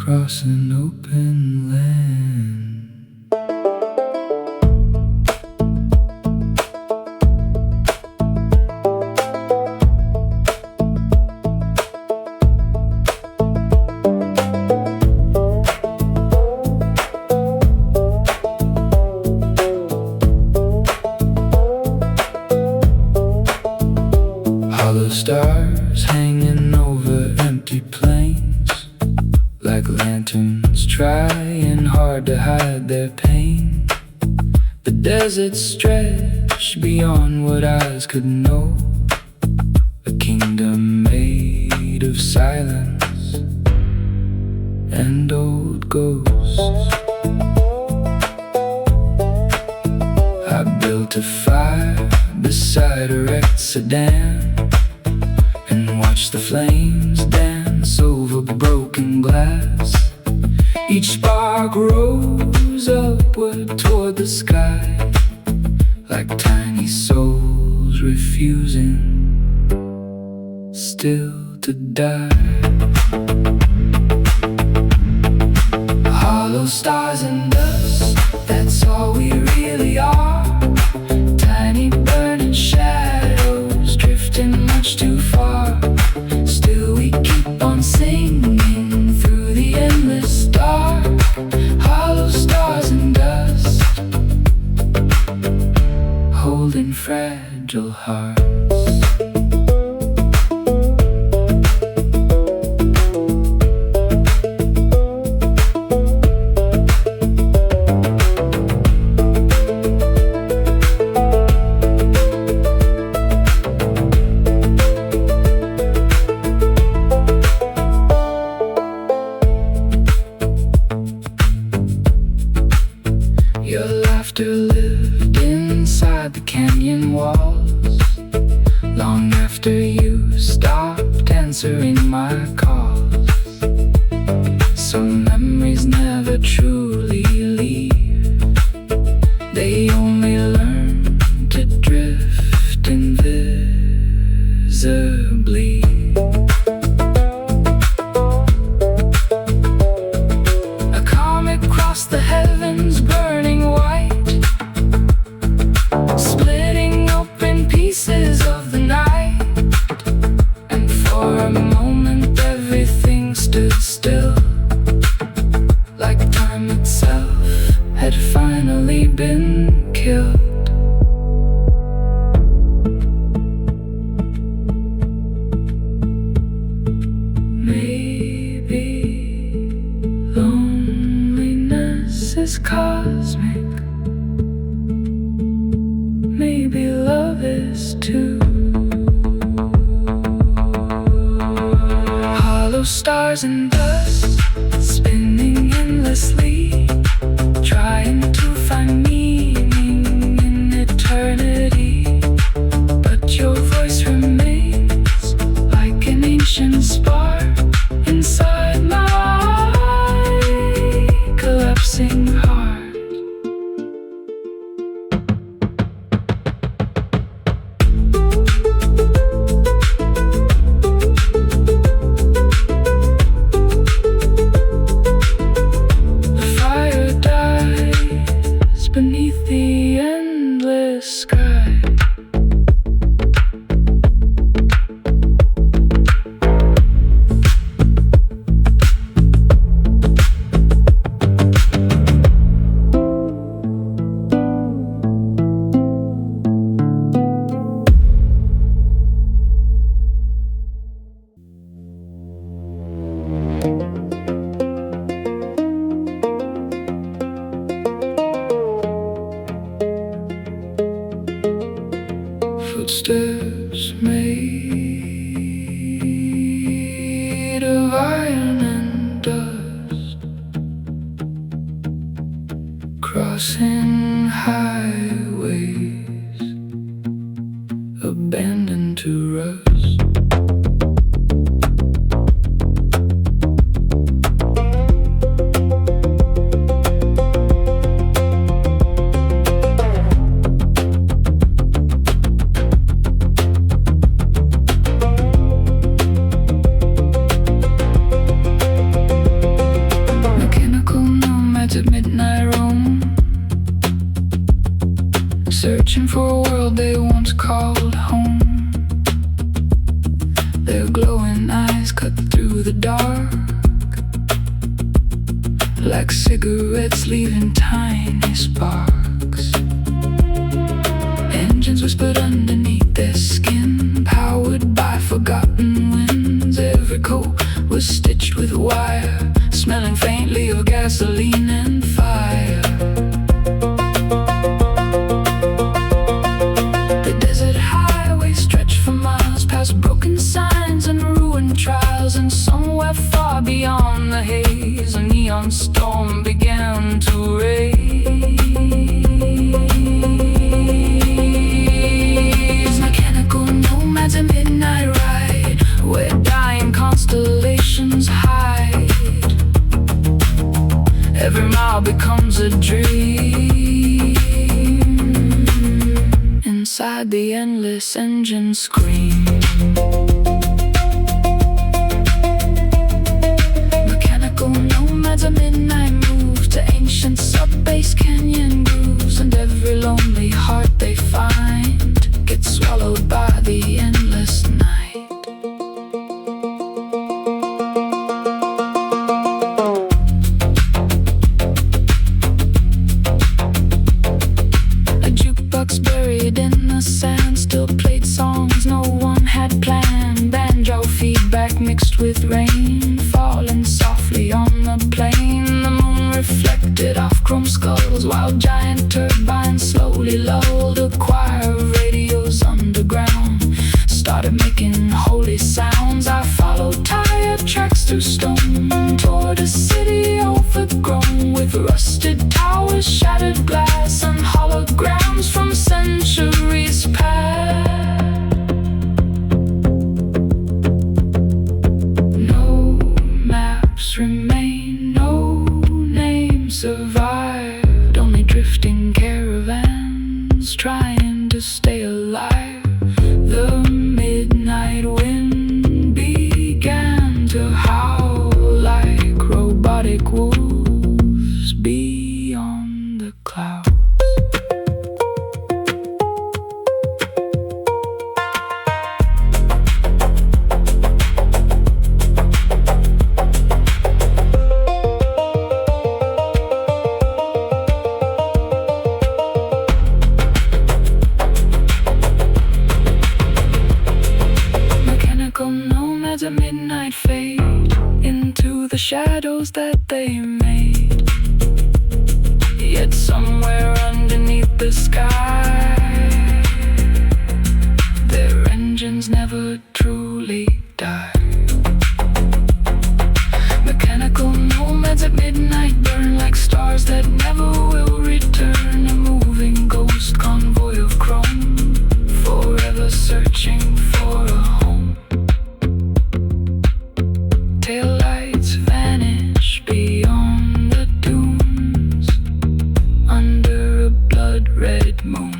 Across an open land. Hollow stars hanging over empty plains, like lanterns trying hard to hide their pain. The desert stretched beyond what eyes could know, a kingdom made of silence and old ghosts. I built a fire beside a wrecked sedan and watched the flames dance over broken glass. Each spark rose upward toward the sky, like tiny souls refusing still to die. Hollow stars and dust, that's all we really are. Tiny burning shadows drifting much too far. Still we keep on singing through the endless dark. Hollow stars and dust, holding fragile hearts. Your laughter lived inside the canyon walls, long after you stopped answering my calls. Some memories never truly leave, they only learn to drift invisibly. A comet crossed the heavens, burning white, splitting open pieces of the night. And for a moment everything stood still, like time itself had finally been killed. Maybe loneliness is cosmic, maybe love is too. Hollow stars and dust, spinning endlessly, trying to find meaning in eternity. But your voice remains like an ancient spark inside my collapsing heart. The fire dies beneath the endless sky. Footsteps made of iron and dust, crossing highways abandoned to rust. At midnight roam, searching for a world they once called home. Their glowing eyes cut through the dark like cigarettes leaving tiny sparks. Engines whispered underneath their skin, powered by forgotten winds. Every coat was stitched with wire, smelling faintly of gasoline and fire. The desert highway stretched for miles, past broken signs and ruined trials. And somewhere far beyond the haze, a neon storm began to raise. Mechanical nomads, a midnight ride where dying constellations hide. Every mile becomes a dream. Inside the endless engine scream. Mechanical nomads, a midnight move to ancient sub-bass canyon grooves. And every lonely heart they find gets swallowed by the endless night. Buried in the sand still played songs no one had planned. Banjo feedback mixed with rain falling softly on the plain. The moon reflected off chrome skulls while giant turbines slowly lulled. A choir of radios underground started making holy sounds. I followed tire tracks through stone toward a city overgrown with rusted towers, shattered glass, and holograms from centuries past. No maps remain, no names survived, only drifting caravans trying to stay alive. The midnight wind began to howl like robotic wolves beyond the clouds. Nomads at midnight fade into the shadows that they made. Yet somewhere underneath the sky, their engines never truly die. Mechanical nomads at midnight burn like stars that never will return. A moving ghost convoy of chrome, forever searching for a home. Taillights vanish beyond the dunes under a blood-red moon.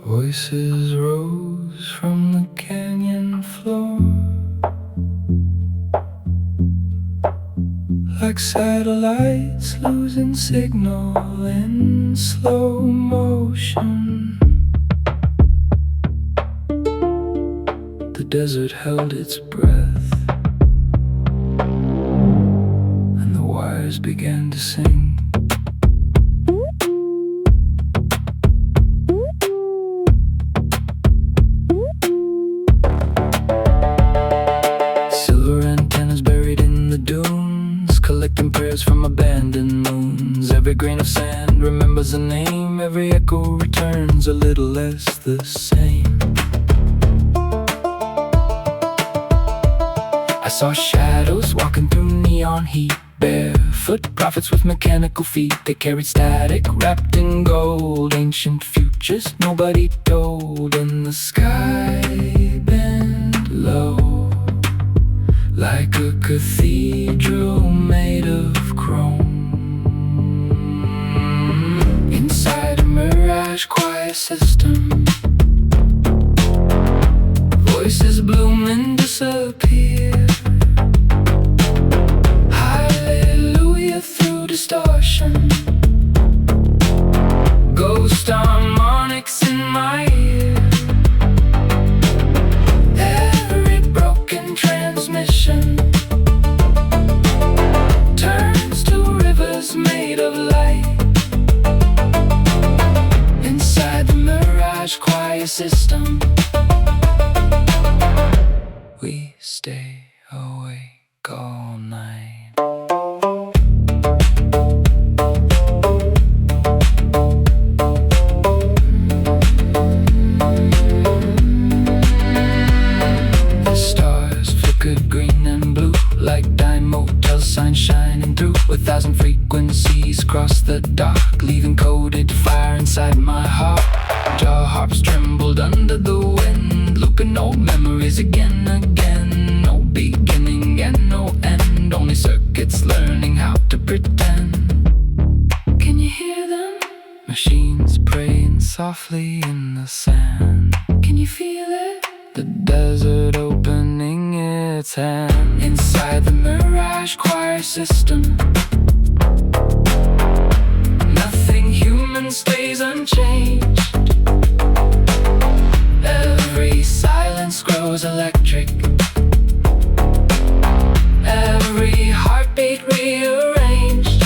Voices rose from the canyon floor like satellites losing signal in slow motion. desert held its breath, and the wires began to sing. Silver antennas buried in the dunes, collecting prayers from abandoned moons. Every grain of sand remembers a name, every echo returns a little less the same. I saw shadows walking through neon heat, barefoot prophets with mechanical feet. They carried static wrapped in gold, ancient futures nobody told. In the sky bent low, like a cathedral made of chrome. Inside a Mirage choir system, voices bloom and disappear. Hallelujah through distortion, ghost harmonics in my ear. Every broken transmission turns to rivers made of light. Inside the Mirage choir system, we stay awake all night. The stars flickered green and blue, like dime motel signs shining through. 1,000 frequencies crossed the dark, leaving coded fire inside my heart. Jaw harps trembled under the wind, looping old memories again. No beginning and no end, only circuits learning how to pretend. Can you hear them? Machines praying softly in the sand. Can you feel it? The desert opening its hand. Inside the Mirage choir system, nothing human stays unchanged. Every silence grows electric, every heartbeat rearranged.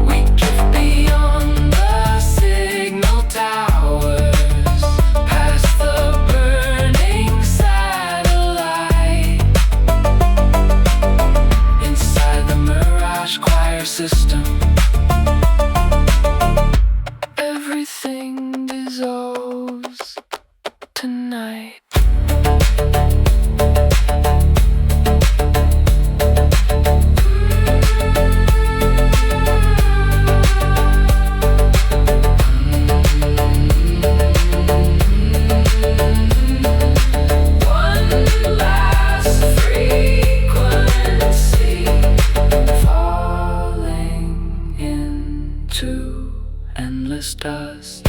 We drift beyond the signal towers, past the burning satellite. Inside the Mirage choir system, everything dissolves tonight. One last frequency, falling into endless dust.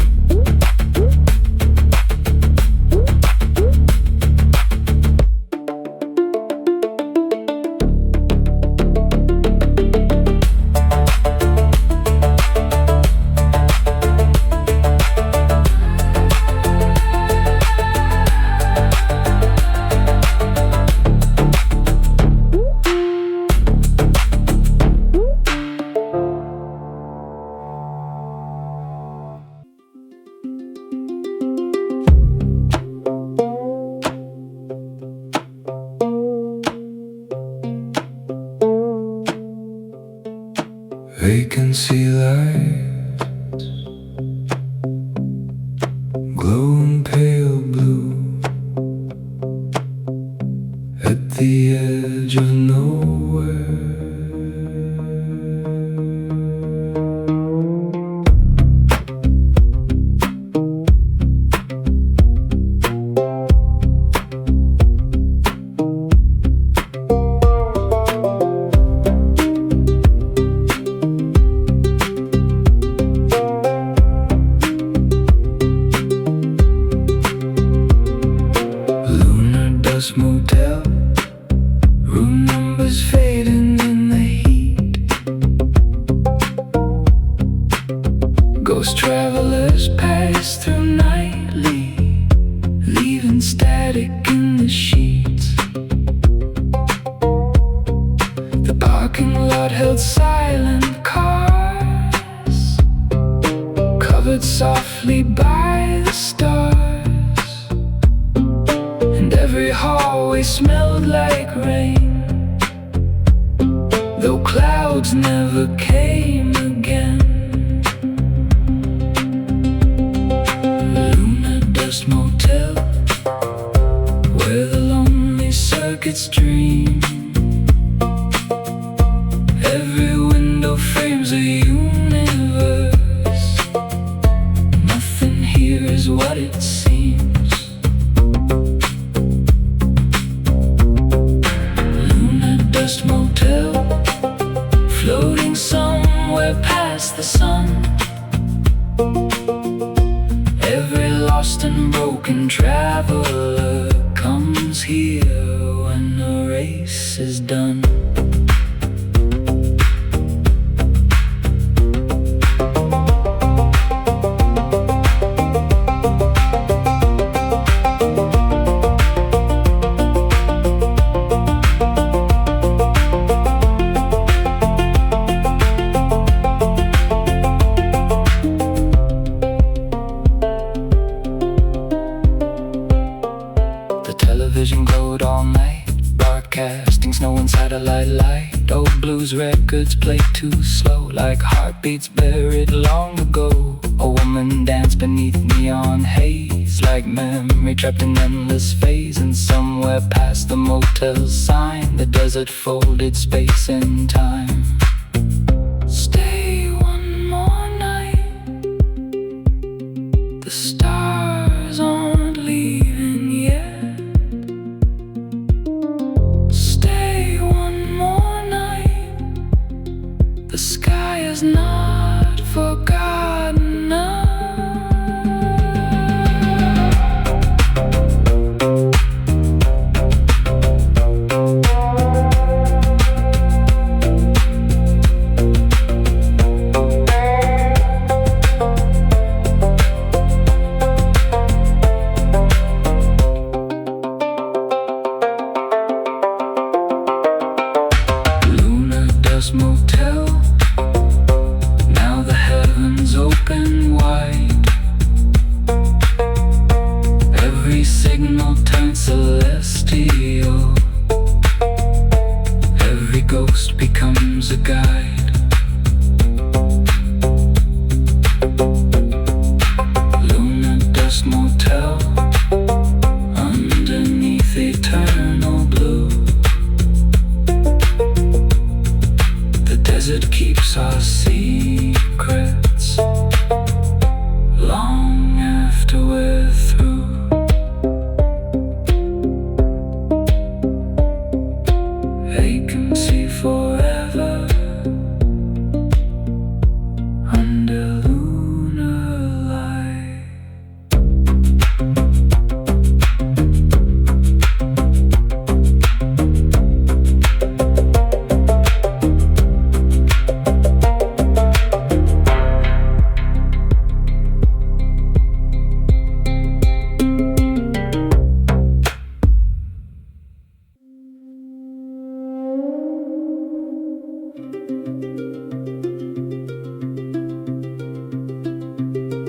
Vacancy lights, glowing pale blue, at the edge of nowhere. Lunar dust motel, room numbers fading in the heat. Ghost travelers pass through nightly, leaving static in the sheets. The parking lot held silent cars, covered softly by the stars, and every hallway smelled like rain, though clouds never came again. Lunar Dust Motel, where the lonely circuits dream. Every window frames a universe. Nothing here is what it seems. Lunar Dust Motel, floating somewhere past the sun. Every lost and broken traveler comes here when the race is done. Television glowed all night, broadcasting snow and satellite light. Old blues records played too slow, like heartbeats buried long ago. A woman danced beneath neon haze, like memory trapped in endless phase. And somewhere past the motel's sign, the desert folded space and time. Stay one more night, the stars aren't leaving yet. The sky is not forgotten us. Lunar Dust Motel, now the heavens open wide. Every signal turns celestial. Every ghost becomes a guide. Lunar Dust Motel, underneath eternal blue. The desert keeps our secrets long after we're through. Vacancy forever under lunar light.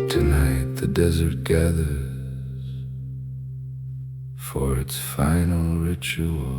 Tonight the desert gathers for its final ritual.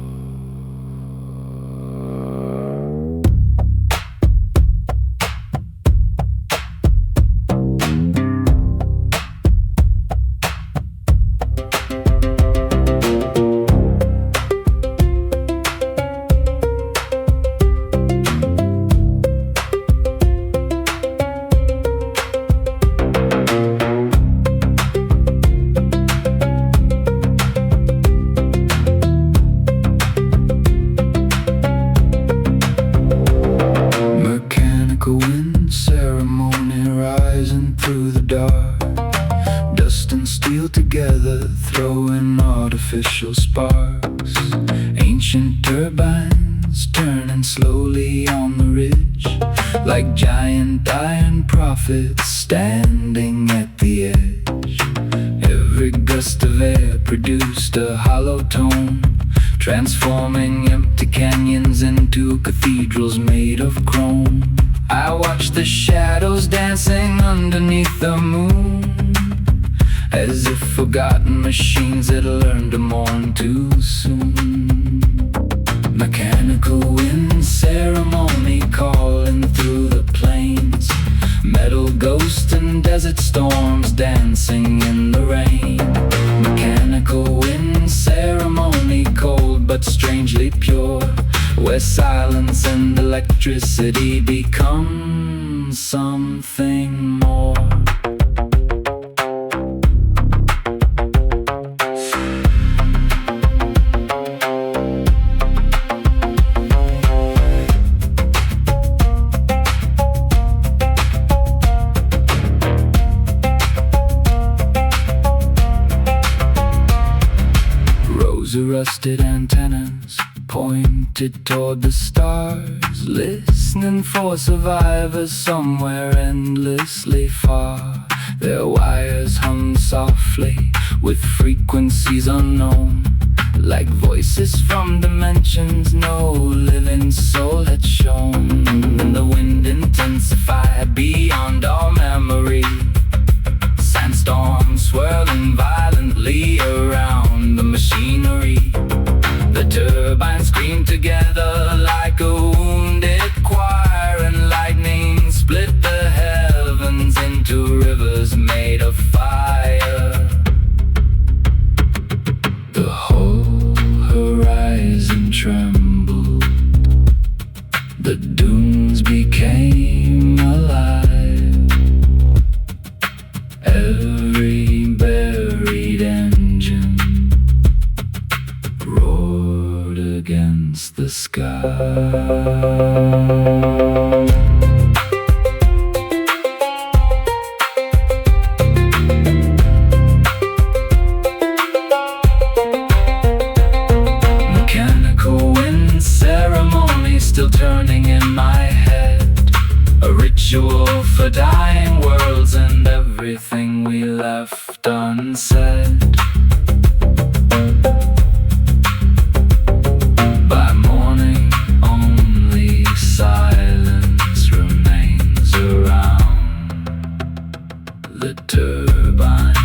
Together, throwing artificial sparks. Ancient turbines turning slowly on the ridge, like giant iron prophets standing at the edge. Every Every gust of air produced a hollow tone, transforming empty canyons into cathedrals made of chrome. I watched the shadows dancing underneath the moon, as if forgotten machines had learned to mourn too soon. Mechanical wind ceremony calling through the plains, metal ghosts and desert storms dancing in the rain. Mechanical wind ceremony, cold but strangely pure, where silence and electricity become something more. Rusted antennas pointed toward the stars, listening for survivors somewhere endlessly far. Their wires hummed softly with frequencies unknown, like voices from dimensions no living soul had shown. And the wind intensified beyond all memory, sandstorms swirling violently around the machinery. The turbines screamed together like a wounded choir, and lightning split the heavens into rivers made of fire. The whole horizon trembled, the dunes became alive. Every buried engine roared against the sky. Mechanical wind ceremony still turning in my head, a ritual for dying worlds and everything we left unsaid. By morning only silence remains around the turbines.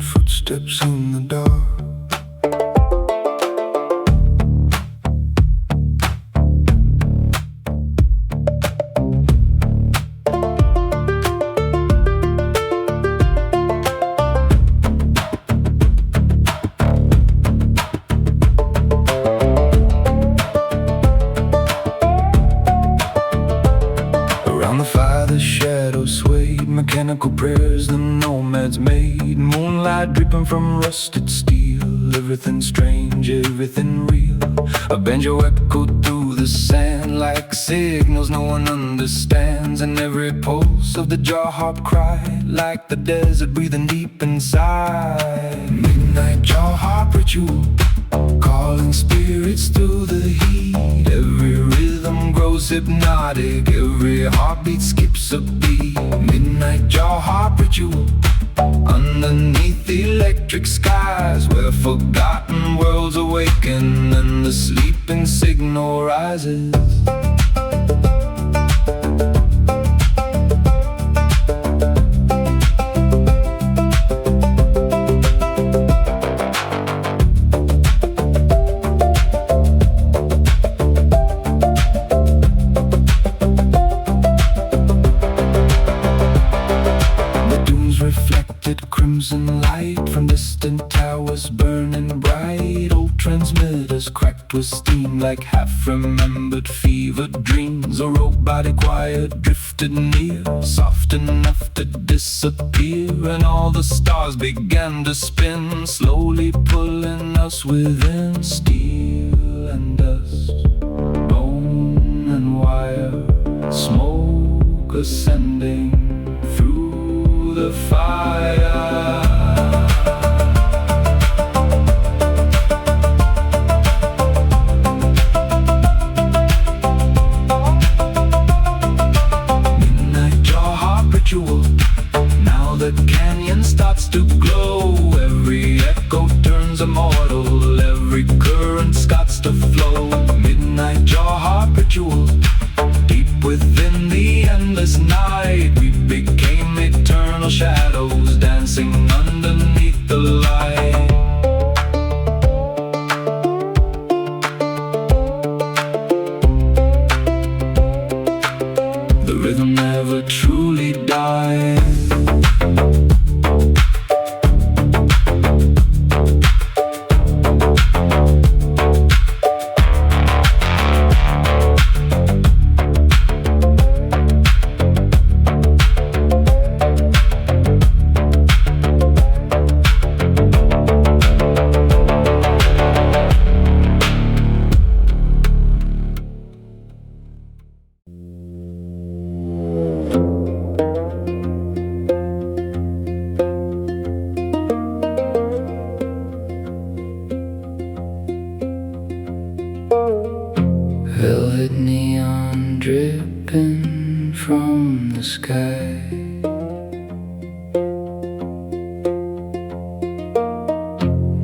Footsteps in the dark. Around the fire the shadows swayed, mechanical prayers the nomads made, moonlight dripping from rusted steel. Everything strange, everything real. A banjo echoed through the sand like signals no one understands, and every pulse of the jaw harp cried like the desert breathing deep inside. Midnight jaw harp ritual, calling spirits through the heat. Every rhythm grows hypnotic, every heartbeat skips a beat. Midnight jaw harp ritual, underneath the electric skies, where forgotten worlds awaken and the sleeping signal rises. Reflected crimson crimson light from distant towers burning bright. Old transmitters cracked with steam like half-remembered fevered dreams. A robotic wire drifted near, soft enough to disappear, and all the stars began to spin, slowly pulling us within. Steel and dust, bone and wire, smoke ascending through the fire. Midnight jaw harp ritual. Now the canyon starts to glow. Every echo turns immortal. Every current starts to flow. Midnight jaw harp ritual. Deep within the endless night, we became eternal shadows dancing underneath the light. The rhythm never truly died. Velvet neon dripping from the sky.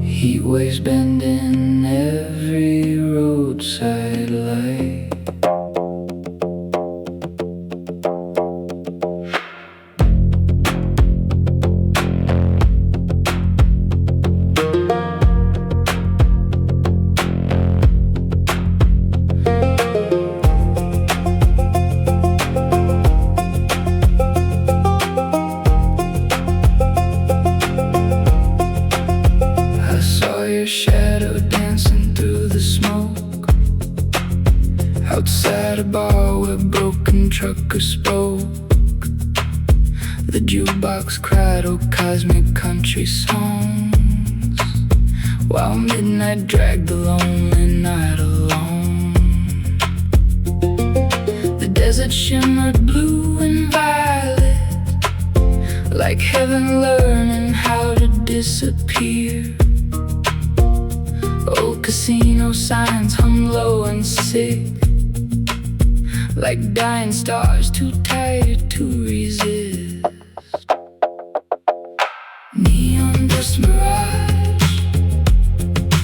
Heat waves bending every roadside light. Your shadow dancing through the smoke outside a bar where broken truckers spoke. The jukebox cried old cosmic country songs, while midnight dragged the lonely night along. The desert shimmered blue and violet, like heaven learning how to disappear. Old casino signs hung low and sick, like dying stars too tired to resist. Neon dust mirage,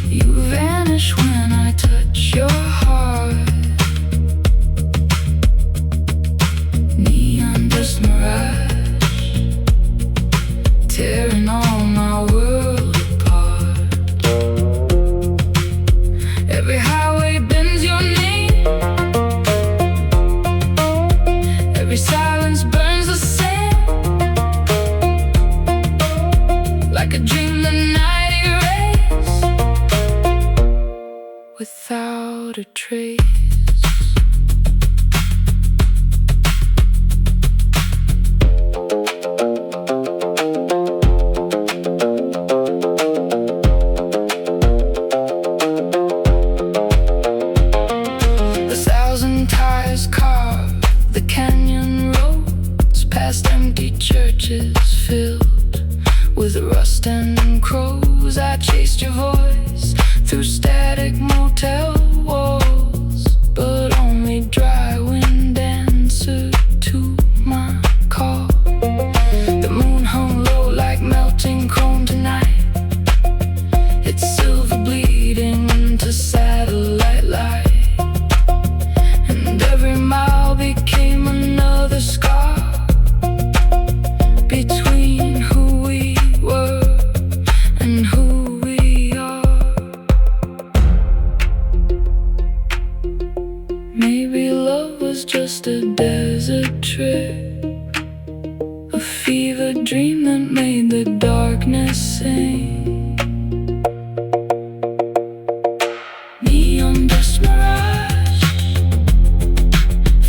you vanish when I touch your heart. Neon dust mirage, tearing all my world apart. Every highway bends your name, every silence burns the same, like a dream the night erased, without a trace. Churches filled with rust and crows. I chased your voice through static motel walls, but only dry wind answered to my call. The moon hung low like melting chrome tonight, its silver bleeding into satellite light, and every mile became another scar between who we were and who we are. fever dream that made the darkness sing. Neon dust mirage,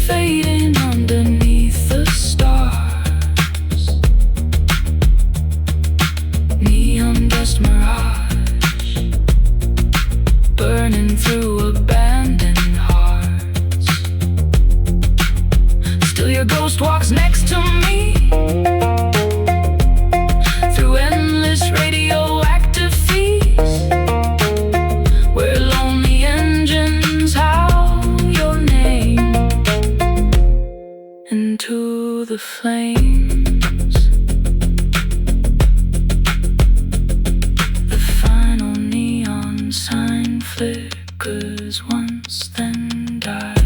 fading underneath the stars. Neon dust mirage, burning through abandoned hearts. Still your ghost walks next to me, through endless radioactive feast, where lonely engines howl your name into the flames. The final neon sign flickers once, then dies.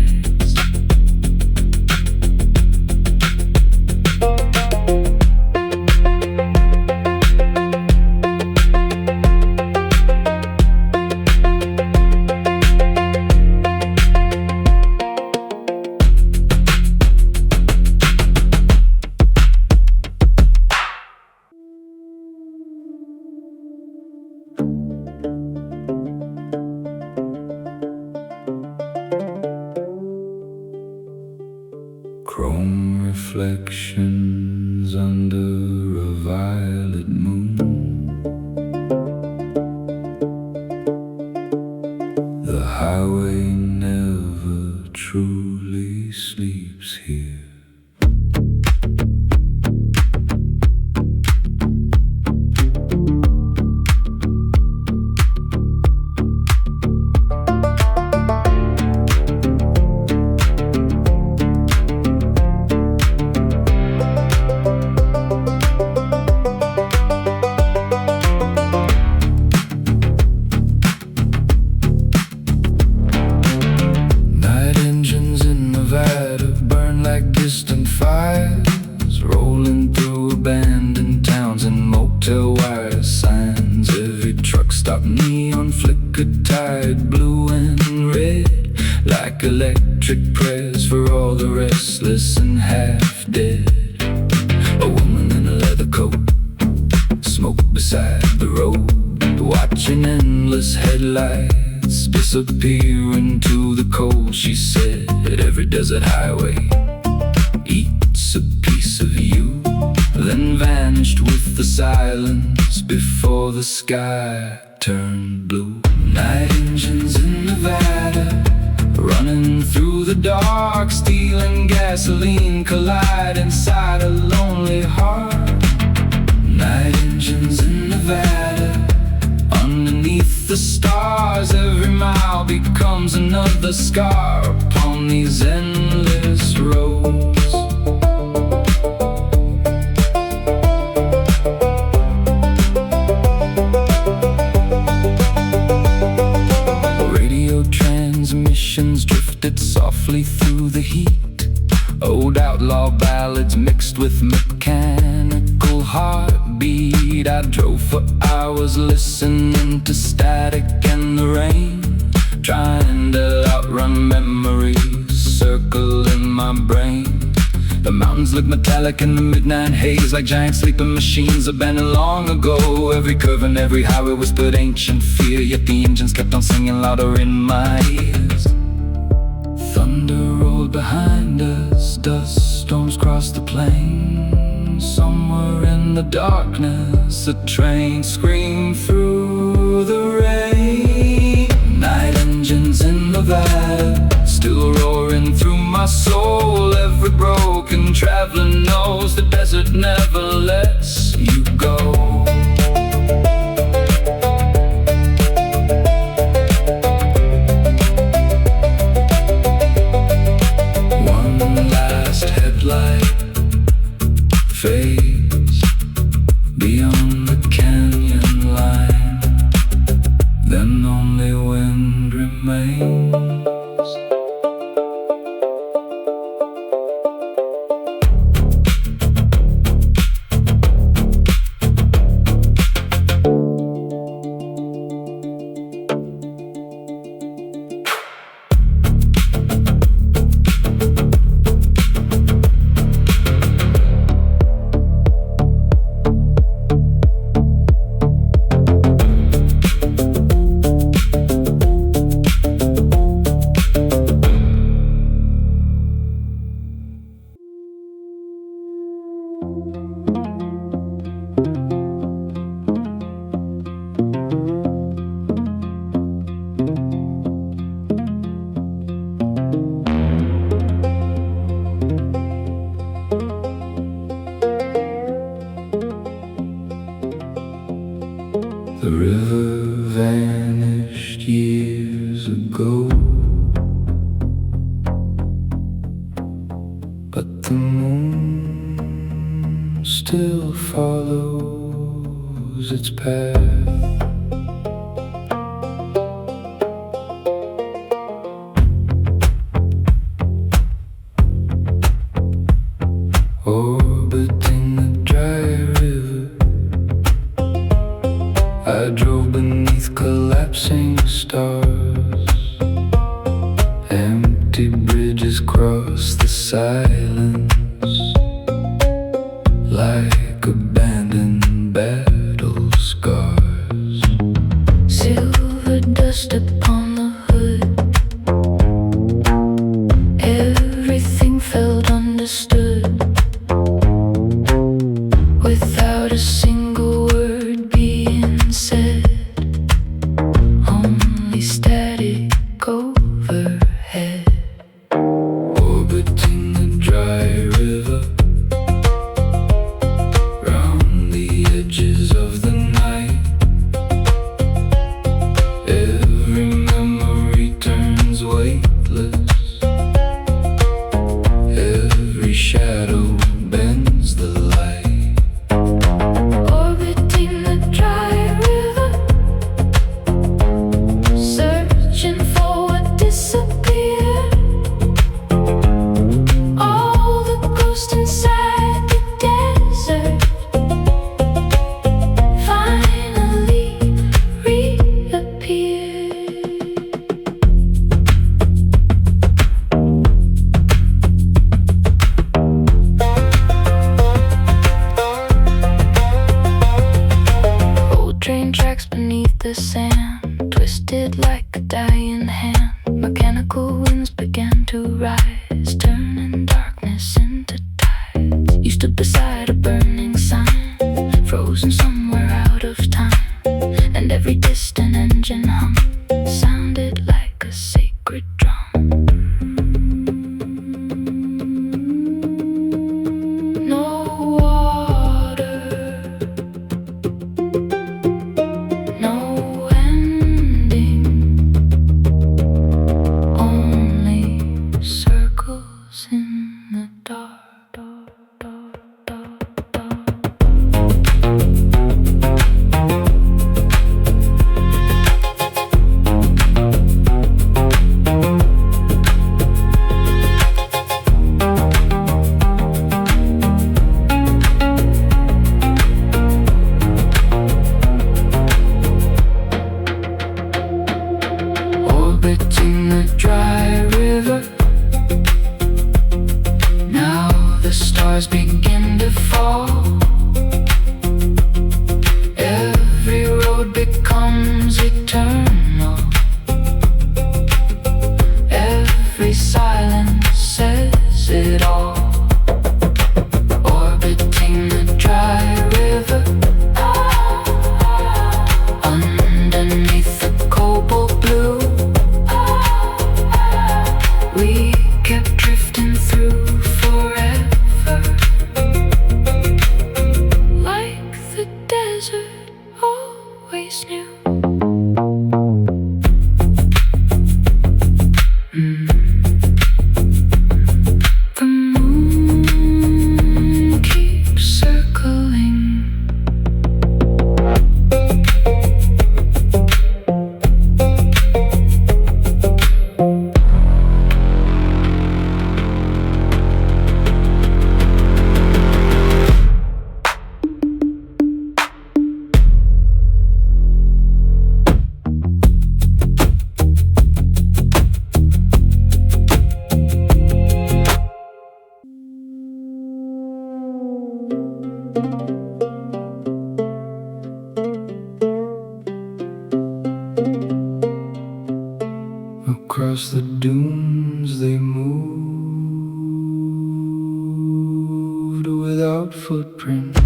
Chrome reflections under a violet moon. The highway never truly sleeps here. Distant fires rolling through abandoned towns and motel wire signs. Every truck stop neon flickered, tired blue and red, like electric prayers for all the restless and half dead. A woman in a leather coat, smoke beside the road, watching endless headlights disappear into the cold. She said every desert highway eats a piece of you, then vanished with the silence before the sky turned blue. Night engines in Nevada, running through the dark, stealing gasoline, collide inside a lonely heart. Night engines in Nevada, underneath the stars, every mile becomes another scar upon these endless roads. Radio transmissions drifted softly through the heat, old outlaw ballads mixed with mechanical heartbeat. I drove for hours listening to static and the rain, trying to outrun memories circling my brain. The mountains look metallic in the midnight haze, like giant sleeping machines abandoned long ago. Every curve and every highway whispered ancient fear, yet the engines kept on singing louder in my ears. Thunder rolled behind us, dust storms crossed the plain. Somewhere in the darkness, a train screamed through the rain. Night engines in Nevada, still roaring through my soul. Every broken traveler knows the desert never lets you go. One last headlight fades beyond the canyon line, then only wind remains. The river vanished years ago, but the moon still follows its path. Orbiting the dry river, I drove beneath collapsing stars. Empty bridges cross the silence, like abandoned battle scars. Silver dust upon the hood, everything felt understood, without a single word being said, only static overhead. Orbiting the dry river, round the edges of the night, every memory turns weightless, every shadow bends the light. Orbiting the dry river, searching for what disappeared, all the ghosts inside the desert finally reappeared. Old train tracks beneath the sand, twisted like a dying hand. Mechanical winds began to rise, turning darkness into tides. You stood beside a burning sign, frozen somewhere out of time, and every distant engine hum sounded like a sacred drum. No water, no ending, only circles in the dark. Orbiting the dry river, now the stars begin to fall. Every road becomes eternal, every silence says it all. Orbiting the dry river, underneath the cobalt blue, we kept drifting through forever, like the desert always knew. The moon keeps circling. Across the dunes they moved without footprints.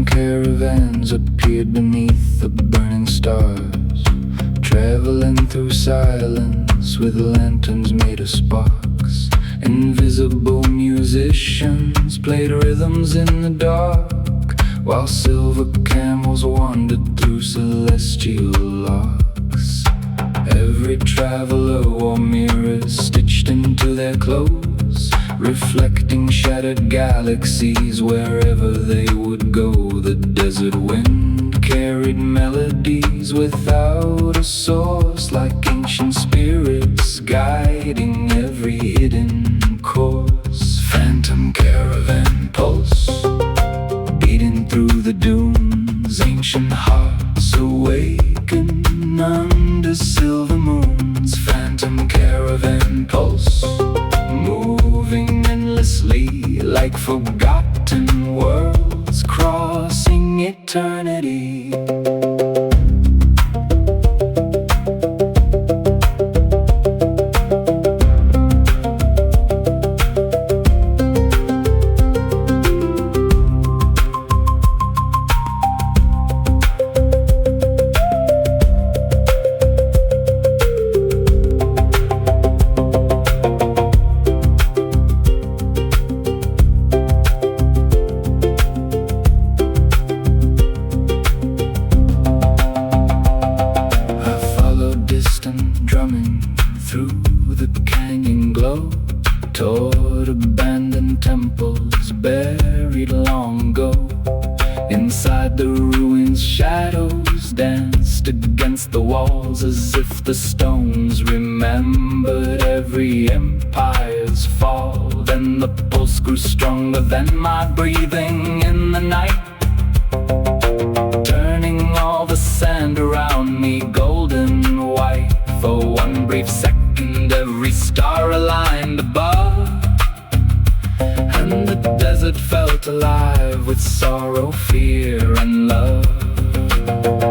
Caravans appeared beneath the burning stars, traveling through silence with lanterns made of sparks. Invisible musicians played rhythms in the dark, while silver camels wandered through celestial arcs. Every traveler wore mirrors stitched into their clothes, reflecting shattered galaxies wherever they would go. The desert wind carried melodies without a source, like ancient spirits guiding every hidden course. Phantom caravan pulse, beating through the dunes. Ancient hearts awaken under silver moons. Phantom caravan pulse, moving endlessly like forgotten worlds crossing eternity. Drumming through the canyon glow, toward abandoned temples buried long ago. Inside the ruins, shadows danced against the walls, as if the stones remembered every empire's fall. Then the pulse grew stronger than my breathing in the night, turning all the sand around me golden white. For one brief second, every star aligned above, and the desert felt alive with sorrow, fear, and love.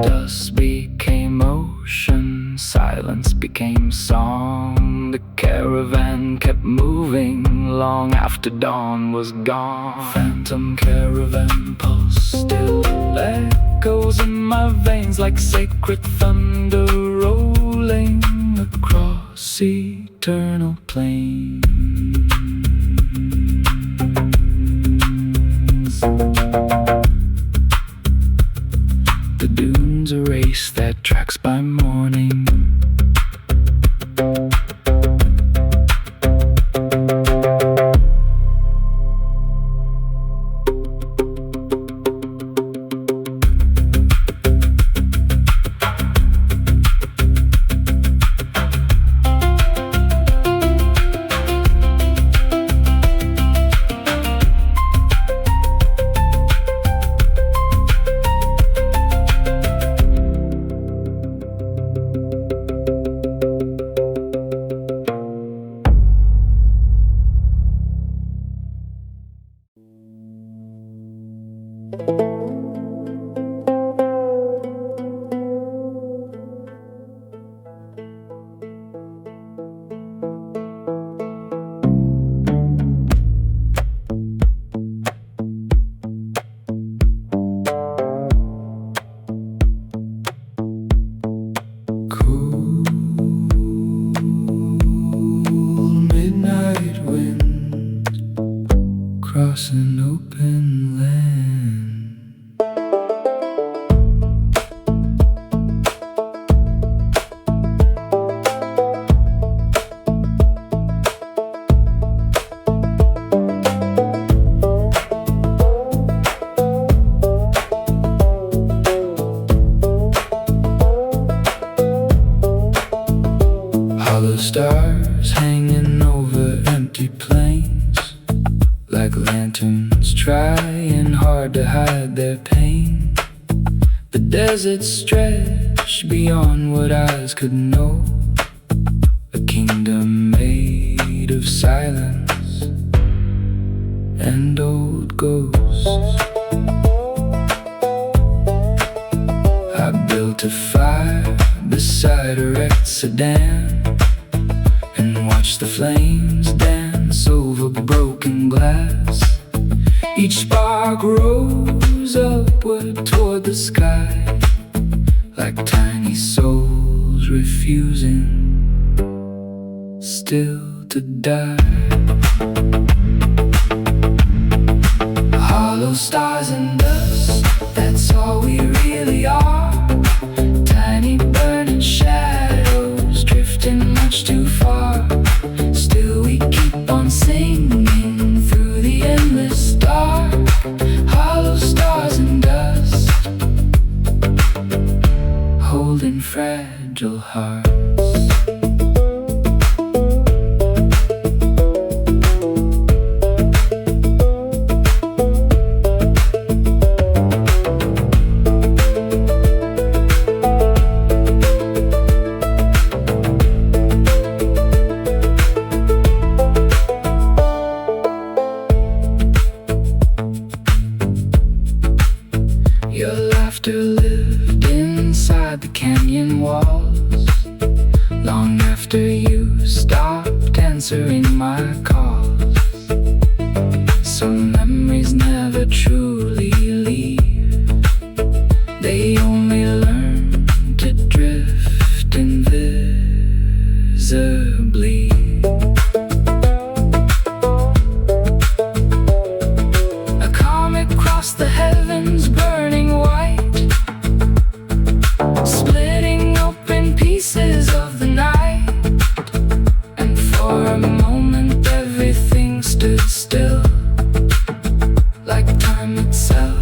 Dust became ocean, silence became song. The caravan kept moving long after dawn was gone. Phantom caravan pulse still echoes in my veins like sacred thunder rolling across eternal plains. The dunes erase their tracks by morning. Across an open land, hollow stars hanging over empty plains like lanterns humans trying hard to hide their pain. The desert stretched beyond what eyes could know, a kingdom made of silence and old ghosts. I built a fire beside a wrecked sedan and watched the flames dance over broken glass. Each spark rose upward toward the sky, like tiny souls refusing still to die. Hollow stars and dust, that's all we really are. Tiny burning shadows drifting much too far. Still we keep on singing through the endless dark. Hollow stars and dust, holding fragile hearts. Your laughter lived inside the canyon walls, long after you stopped answering my calls. Some memories never truly leave, they only learn to drift invisibly. A comet crossed the heavens, burning white, splitting open pieces of the night. And for a moment everything stood still, like time itself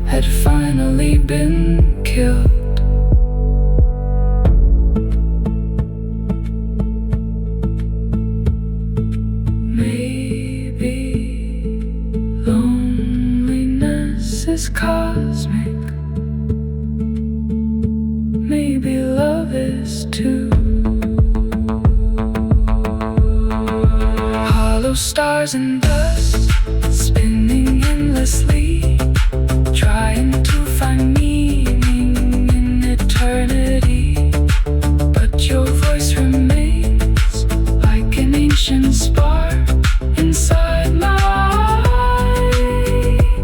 had finally been killed. Maybe loneliness is cosmic, maybe love is too. Hollow stars and dust, spinning endlessly, trying to find meaning in eternity. But your voice remains like an ancient spark inside my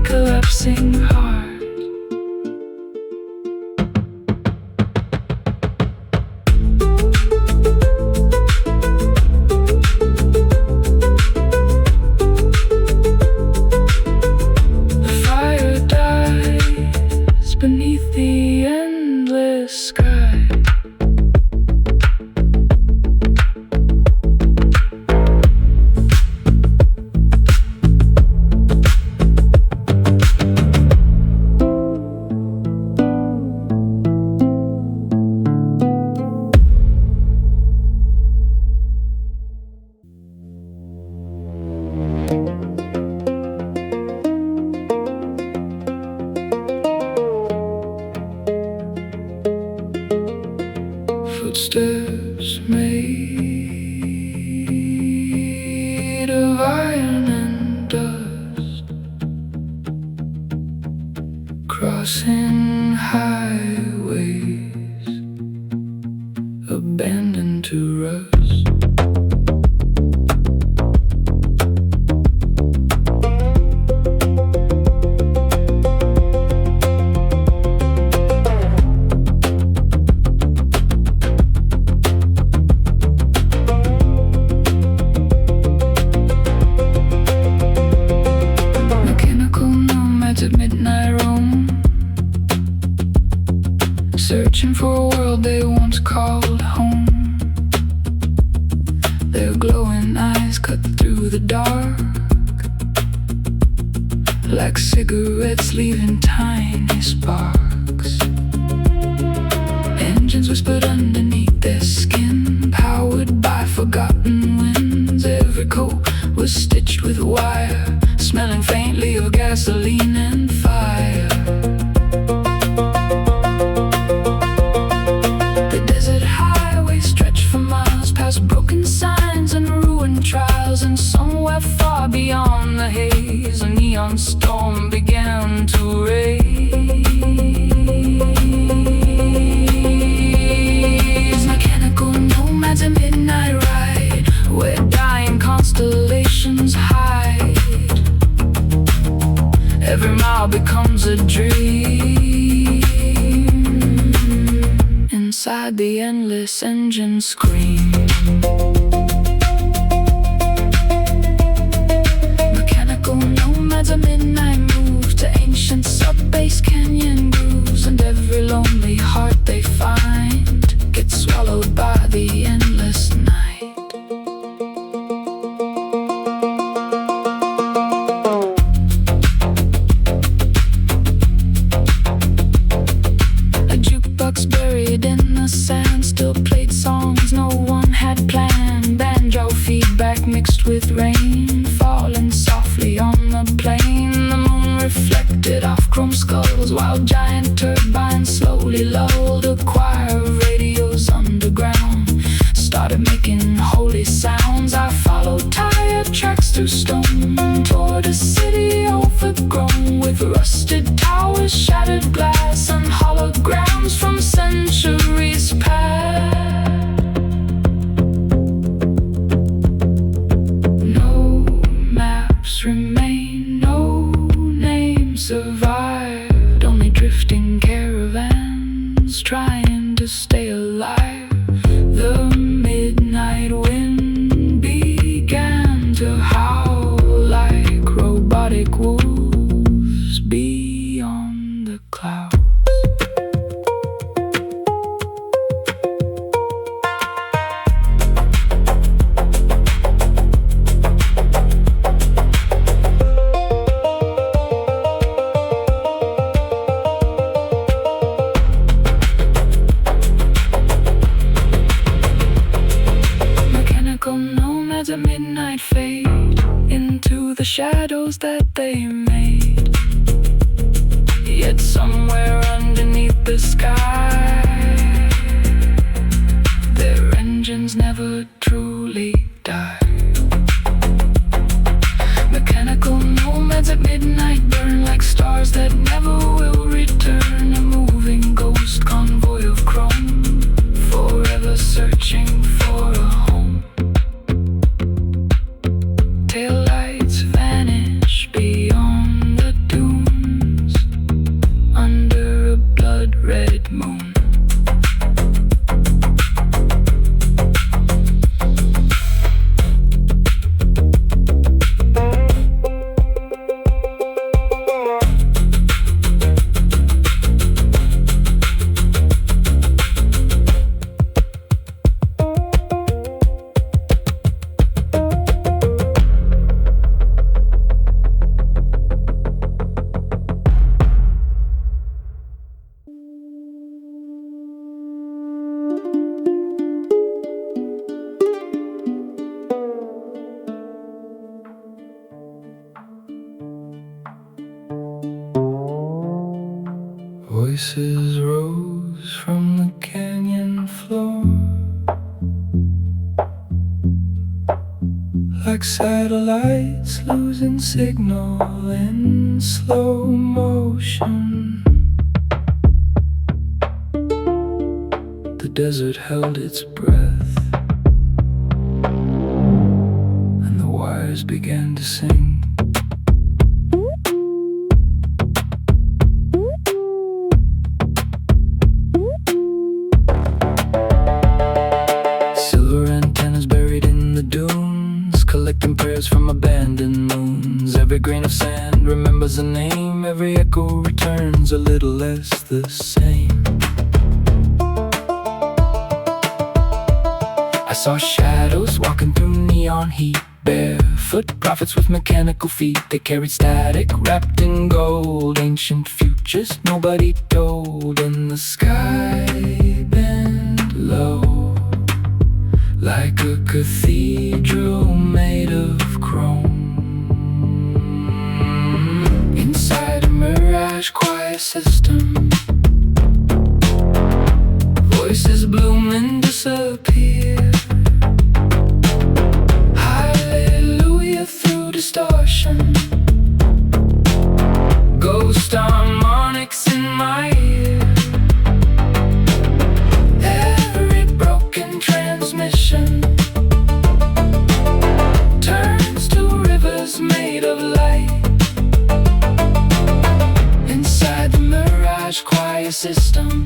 collapsing heart. The fire dies beneath the endless sky. Footsteps made of iron and dust, crossing highways abandoned to rust. Mechanical nomads at midnight roam, searching for a world they once called home. Their glowing eyes cut through the dark, like cigarettes leaving tiny sparks. Engines whispered underneath their skin, powered by forgotten winds. Every coat was stitched with wire, smelling faintly of gasoline and fire. The desert highway stretched for miles past broken signs and ruined trials, and somewhere far beyond the haze a neon storm began to rage. Mechanical nomads, a midnight ride where dying constellations hide. Every mile becomes a dream. Inside the endless engine scream. Mechanical nomads, a midnight move to ancient sub-bass canyon grooves, and every lonely heart they find gets swallowed by the endless night. A jukebox buried in the sand still played songs no one had planned. Banjo feedback mixed with rain falling softly on the plain. The moon reflected off chrome skulls while giant turbines slowly lulled. A choir of radios underground started making holy sounds. I followed tired tracks through stone toward a city overgrown with rusted towers, shattered glass, and holograms from centuries past. No maps remain, no names survived, only drifting caravans trying to stay alive. The midnight wind began to howl like robotic wolves beyond the clouds. Nomads at midnight fade into the shadows that they made. Yet somewhere underneath the sky, their engines never truly die. Mechanical nomads at midnight burn like stars that never will return. A moving ghost convoy of chrome, forever searching for a home. Taillights vanish beyond the dunes under a blood-red moon. Voices rose from the canyon floor like satellites losing signal in slow motion. The desert held its breath, and the wires began to sing. Collecting prayers from abandoned moons. Every grain of sand remembers a name. Every echo returns a little less the same. I saw shadows walking through neon heat, barefoot prophets with mechanical feet. They carried static wrapped in gold, ancient futures nobody told. In the sky bent low like a cathedral made of chrome. Mirage choir system. Voices bloom and disappear. Hallelujah through distortion. Ghost harmonics in my ear. Every broken transmission turns to rivers made of light. Inside the Mirage choir system,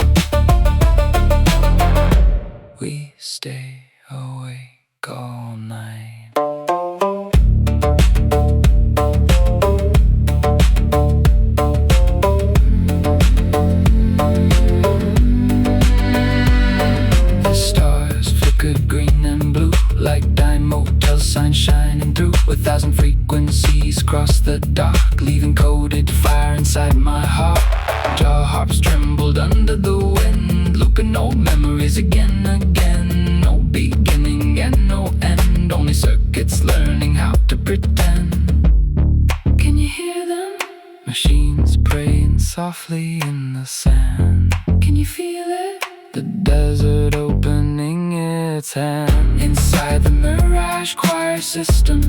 we stay awake all night. The stars flickered green and blue like dime motel signs shining through. 1,000 frequencies cross the dark, leaving coded fire inside my heart. Jaw harps trembled under the wind, looping old memories again. No beginning and no end, only circuits learning how to pretend. Can you hear them? Machines praying softly in the sand. Can you feel it? The desert opening its hand. Inside the Mirage choir system,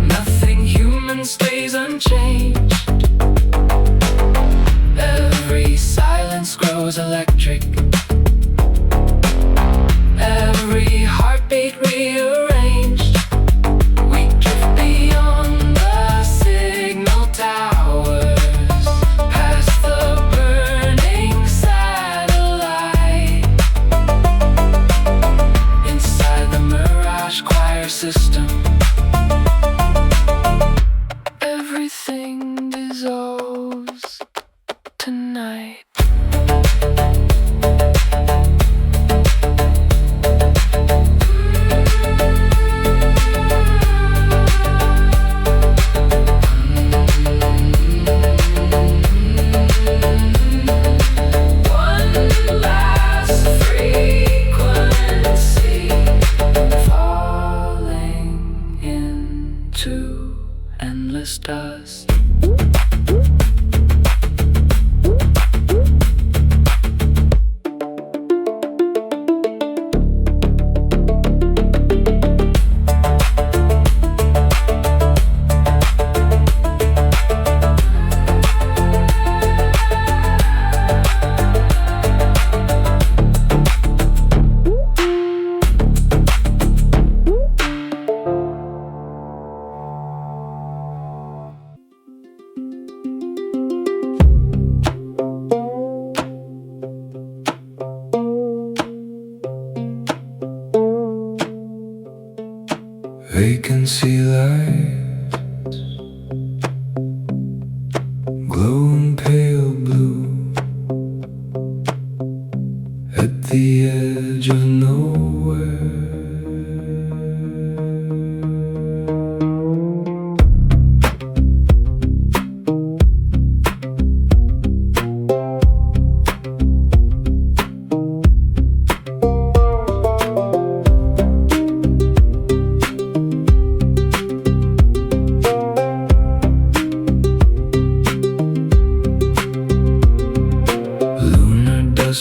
nothing human stays unchanged. Every silence grows electric. Every heartbeat rearranged. We drift beyond the signal towers, past the burning satellite. Inside the Mirage choir system, everything dissolves tonight. Endless dust. Vacancy lights, glowing pale blue, at the edge of nowhere.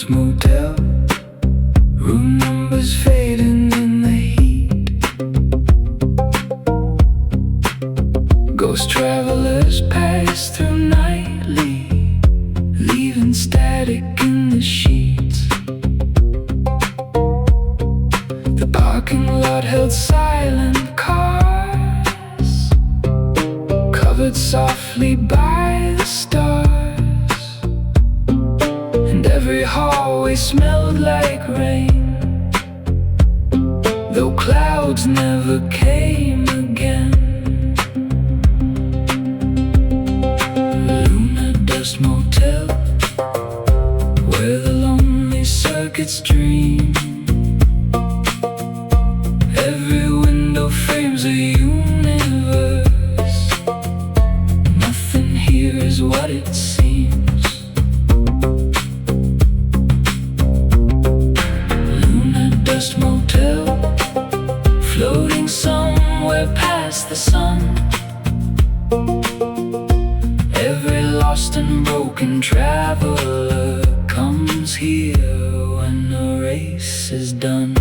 Motel, room numbers fading in the heat. Ghost travelers pass through nightly, leaving static in the sheets. The parking lot held silent cars, covered softly by the stars. Every hallway smelled like rain, though clouds never came again. Lunar Dust Motel, where the lonely circuits dream. Every window frames a universe. Nothing here is what it seems. Motel, floating somewhere past the sun. lost and broken traveler comes here when the race is done.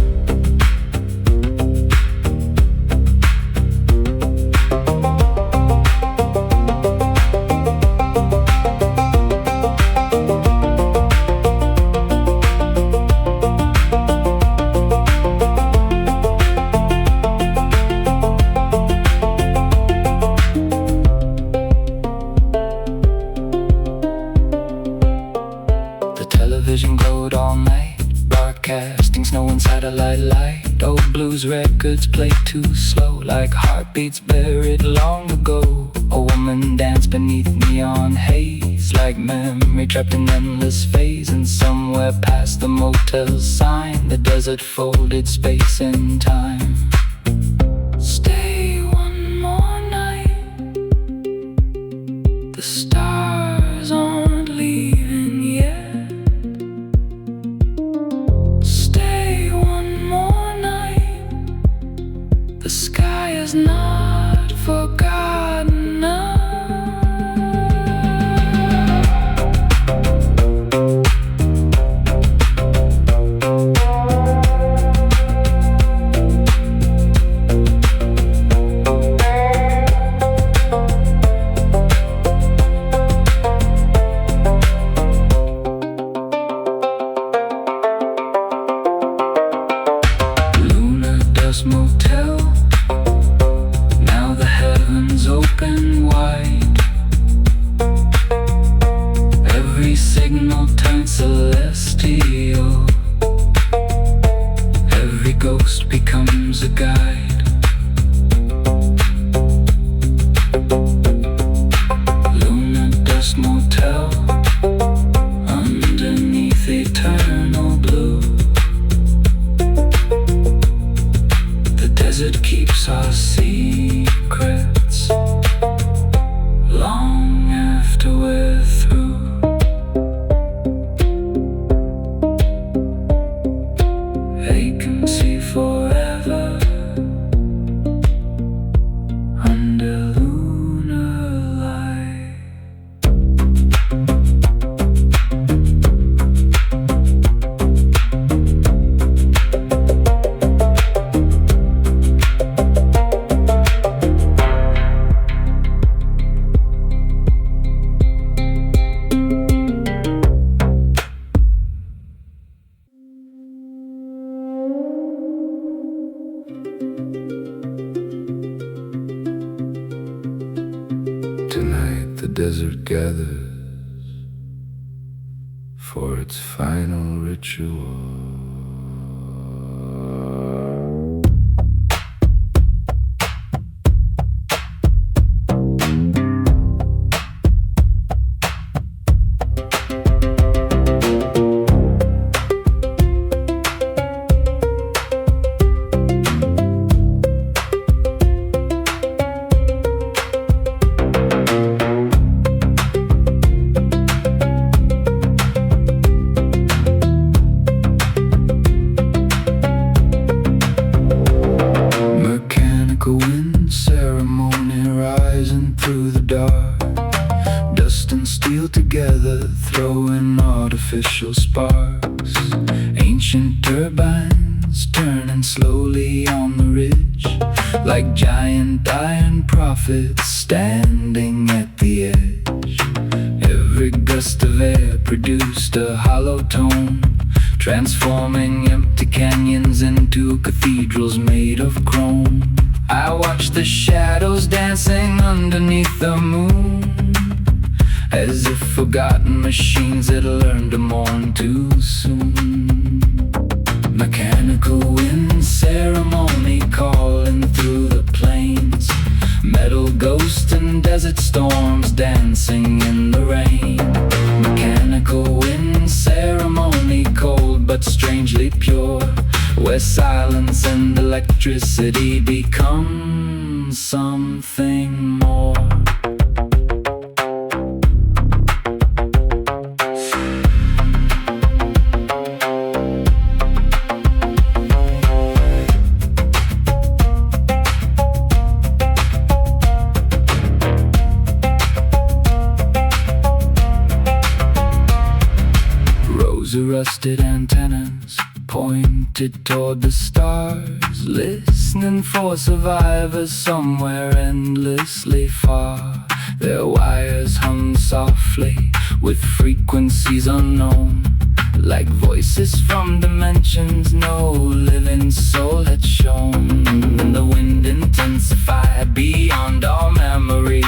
Television glowed all night, broadcasting snow and satellite light. Old blues records played too slow, like heartbeats buried long ago. A woman danced beneath neon haze, like memory trapped in endless phase. And somewhere past the motel sign, the desert folded space and time. Stay one more night, the stars aren't leaving yet. The sky is not forgotten us. Lunar dust motel, now the heavens open wide. Every signal turns celestial, every ghost becomes a guide. Lunar dust motel, underneath eternal blue. The desert keeps our secrets long after we're through. Vacancy forever under lunar light. Tonight the desert gathers for its final ritual. Mechanical wind ceremony rising through the dark. Dust and steel together, throwing artificial sparks. Ancient turbines turning slowly on the ridge, like giant iron prophets standing at the edge. Every gust of air produced a hollow tone, transforming empty canyons into cathedrals made of chrome. I watch the shadows dancing underneath the moon, as if forgotten machines had learned to mourn too soon. Mechanical wind ceremony calling through the plains. Metal ghosts and desert storms dancing in the rain. Mechanical wind ceremony, cold but strangely pure, where silence and electricity become something more. Whose rusted antennas pointed toward the stars, listening for survivors somewhere endlessly far. Their wires hum softly with frequencies unknown, like voices from dimensions no living soul had shown. And the wind intensified beyond our memory,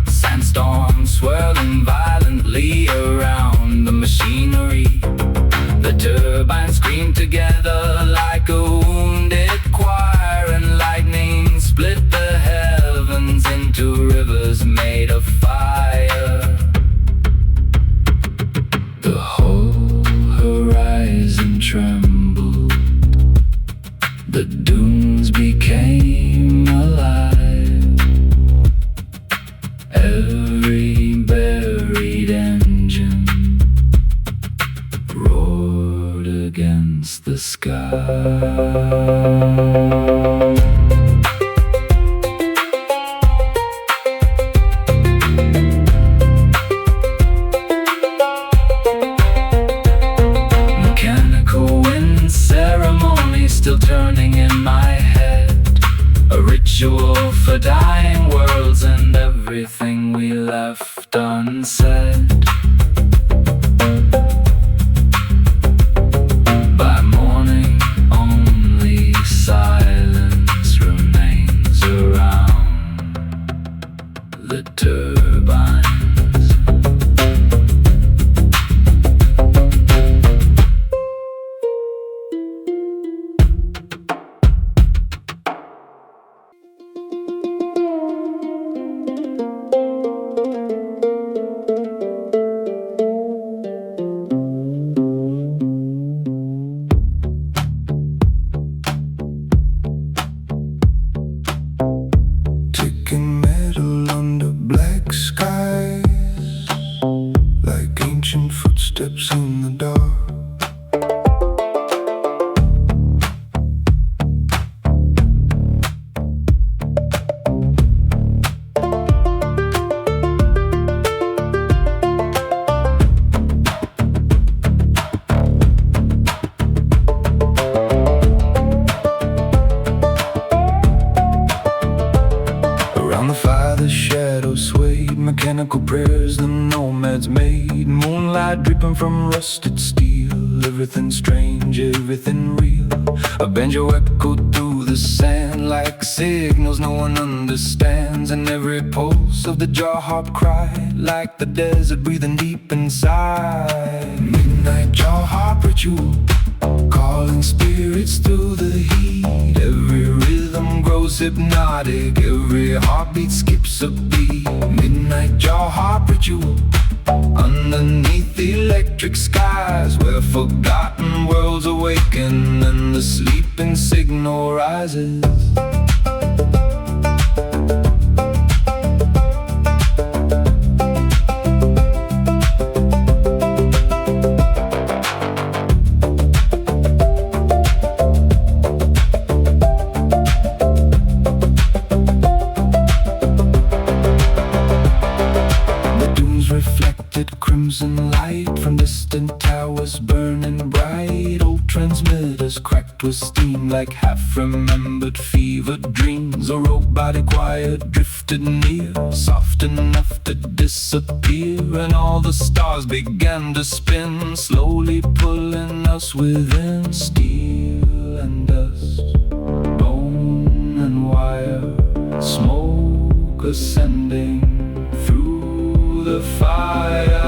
sandstorms swirling violently around the machinery. The turbines screamed together like a wounded choir, and lightning split the heavens into rivers made of fire. The whole horizon trembled, the dunes became alive. Every buried engine roared against the sky. Still turning in my head, a ritual for dying worlds and everything we left unsaid. By morning only silence remains around the turbines. Footsteps in the dark. Around the fire the shadows swayed, mechanical prayers the nomads made, moonlight dripping from rusted steel. Everything strange, everything real. A banjo echoed through the sand like signals no one understands, and every pulse of the jaw harp cried like the desert breathing deep inside. Midnight jaw harp ritual, calling spirits through the heat. Every rhythm grows hypnotic, every heartbeat skips a beat. Midnight jaw harp ritual, underneath the electric skies, where forgotten worlds awaken and the sleeping signal rises. Crimson light from distant towers burning bright. Old transmitters cracked with steam like half-remembered fevered dreams. A robotic wire drifted near, soft enough to disappear, and all the stars began to spin, slowly pulling us within. Steel and dust, bone and wire, smoke ascending through the fire.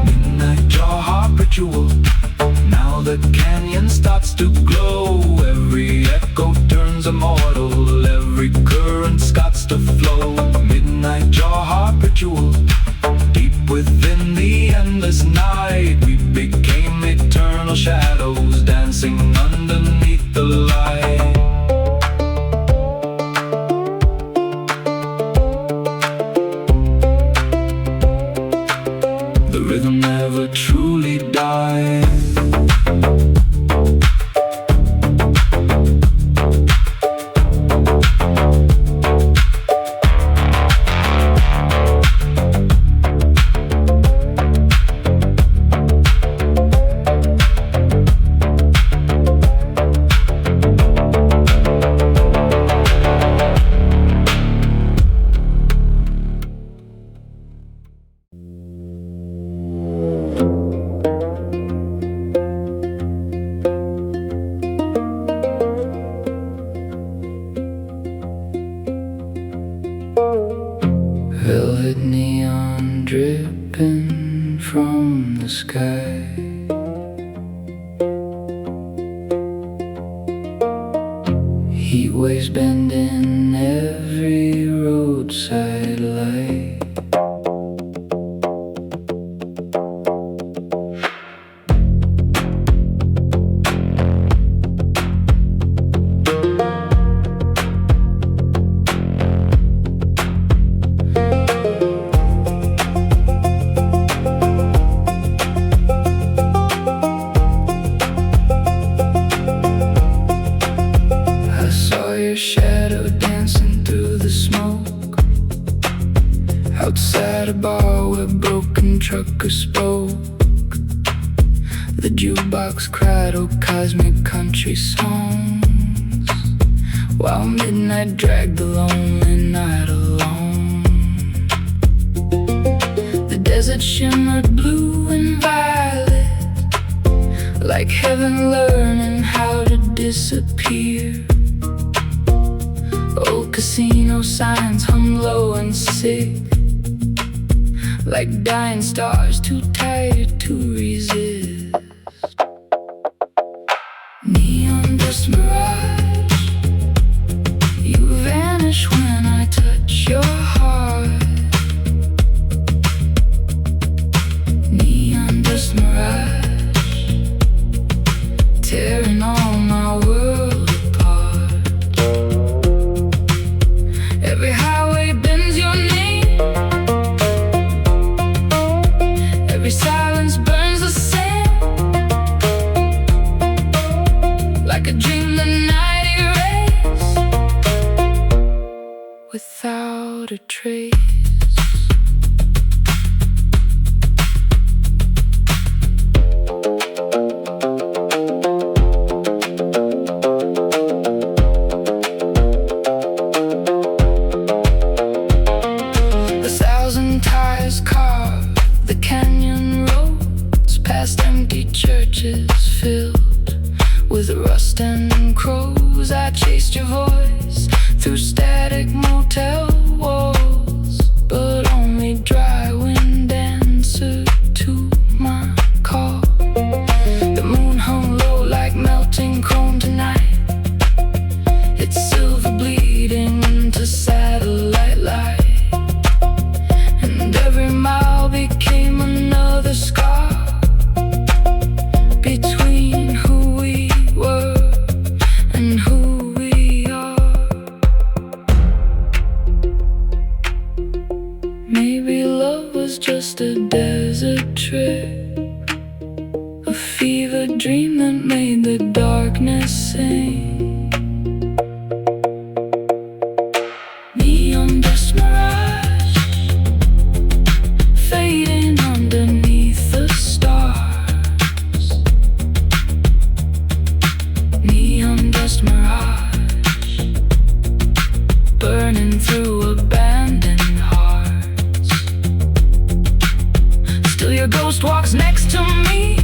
Midnight jaw harp ritual, now the canyon starts to glow. Every echo turns immortal, every current starts to flow. Midnight jaw harp ritual, deep within the endless night, we became eternal shadows dancing underneath the light. The rhythm never truly died. sky. Heat waves bending every roadside light. Shadow dancing through the smoke outside a bar where broken truckers spoke. The jukebox cried, oh cosmic country songs, while midnight dragged the lonely night along. The desert shimmered blue and violet, like heaven learning how to disappear. Old casino signs hung low and sick, like dying stars too tired to resist. Neon dust mirage, you vanish when I touch your heart. Neon dust mirage, tearing all my world apart. Every highway bends your name, every silence burns the same, like a dream the night erased without a trace. Churches filled with rust and crows. I chased your voice through static motel walls, but only dry wind answered to my call. The moon hung low like melting chrome tonight, its silver bleeding into satellite light, and every mile became another scar between who we were and who we are. Maybe love was just a desert trip, a fever dream that made the darkness sing. Neon dust mirage, fading underneath the stars. Neon dust mirage, burning through abandoned hearts. Still your ghost walks next to me,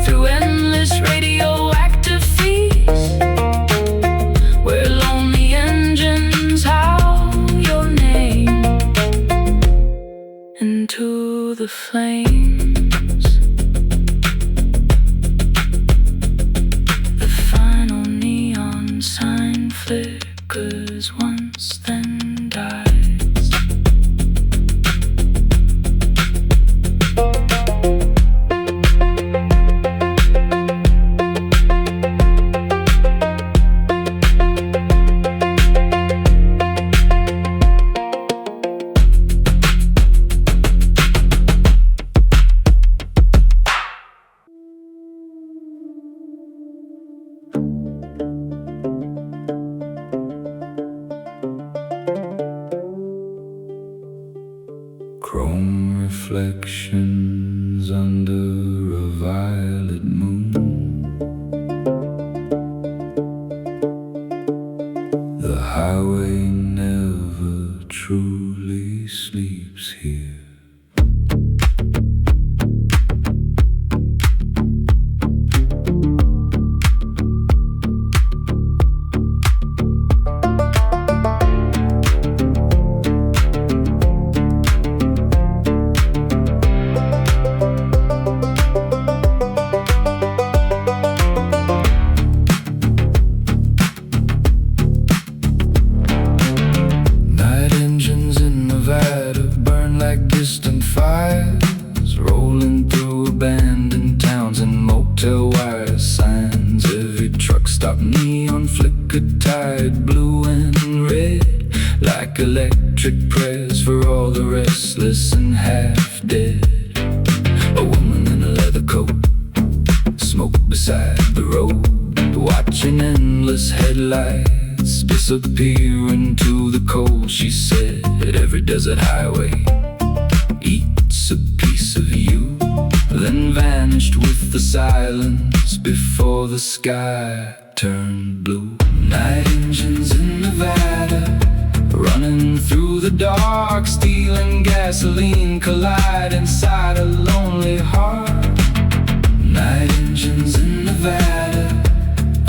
through endless radioactive feast, where lonely engines howl your name into the flames. The final neon sign flickers once, then dies. Chrome reflections under a violet moon. The highway never truly sleeps here. disappear into the cold. She said every desert highway eats a piece of you, then vanished with the silence before the sky turned blue. Night engines in Nevada, running through the dark, stealing gasoline, collide inside a lonely heart. Night engines in Nevada,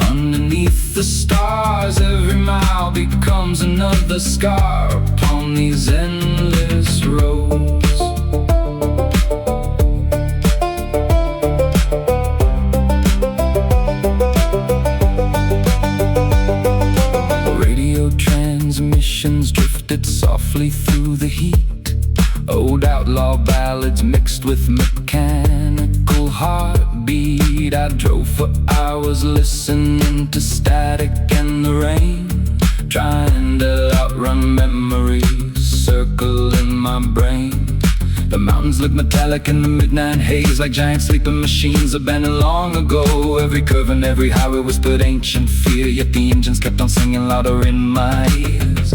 underneath the stars, every mile becomes another scar upon these endless roads. Radio transmissions drifted softly through the heat, old outlaw ballads mixed with mechanical heartbeat. I drove for hours listening to static and the rain, trying to outrun memories circling my brain. The mountains look metallic in the midnight haze, like giant sleeping machines abandoned long ago. Every curve and every highway whispered ancient fear, yet the engines kept on singing louder in my ears.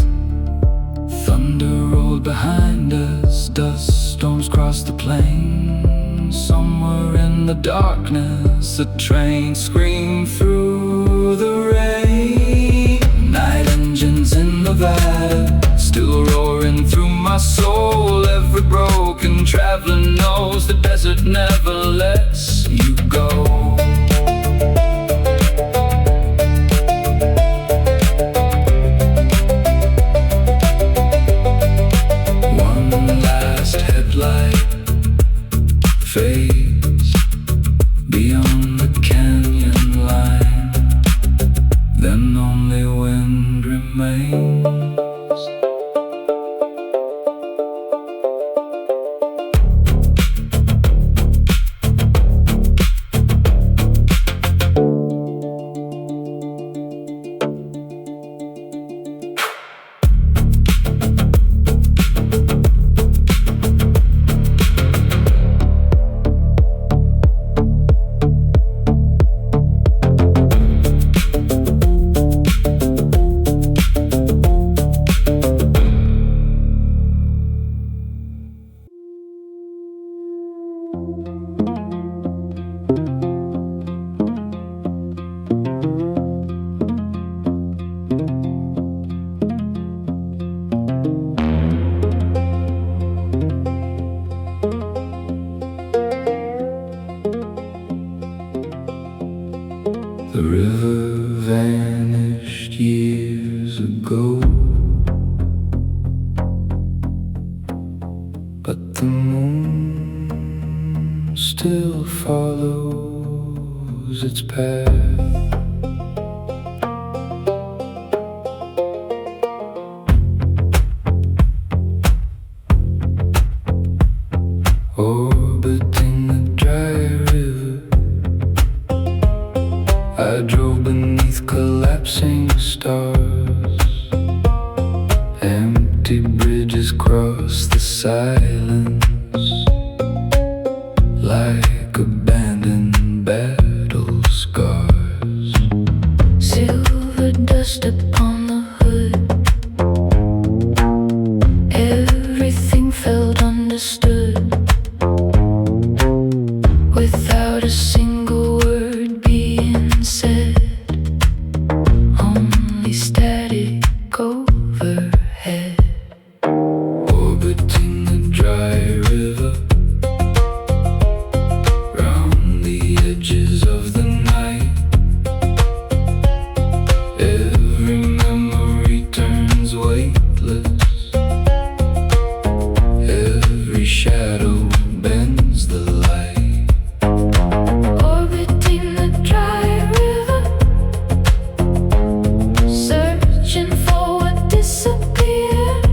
Thunder rolled behind us, dust storms crossed the plain. Somewhere in the darkness, a train screamed through the rain. Night engines in Nevada, still roaring through my soul. Every broken traveler knows the desert never lets you go. Headlight fades beyond the canyon line, then only wind remains. The river vanished years ago, but the moon still follows its path. Orbiting the dry river, I drove beneath collapsing stars. Empty bridges cross the silence, like abandoned battle scars. Silver dust upon the hood, everything felt understood, without a single word being said, only static overhead. Orbiting the dry river, round the edges of the night, every memory turns weightless, every shadow bends the light. Orbiting the dry river, searching for what disappeared,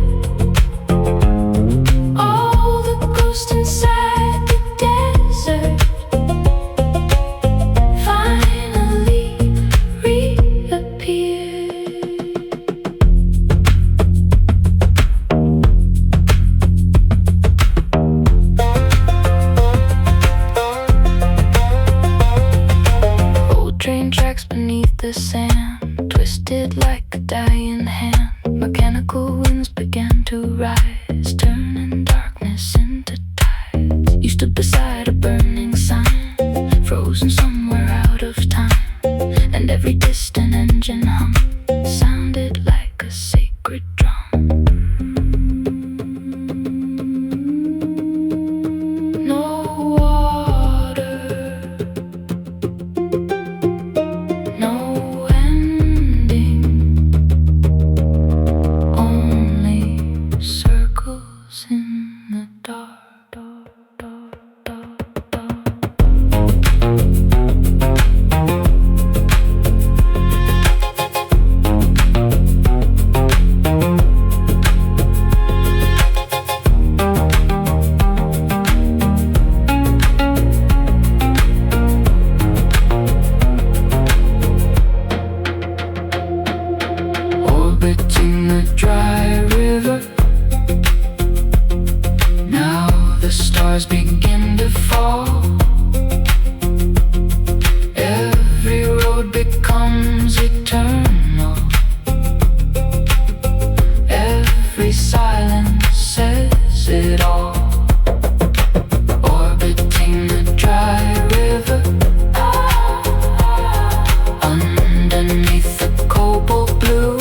all the ghosts inside the desert finally reappeared. Old train tracks beneath the sand, twisted like a die in hand. Mechanical winds began to rise, turning darkness into tide. You stood beside a burning sign, frozen somewhere out of time, and every distant engine hum sounded like a sacred drum. Orbiting the dry river, now the stars begin to fall. Every road becomes eternal, every silence says it all. Orbiting the dry river, underneath the cobalt blue,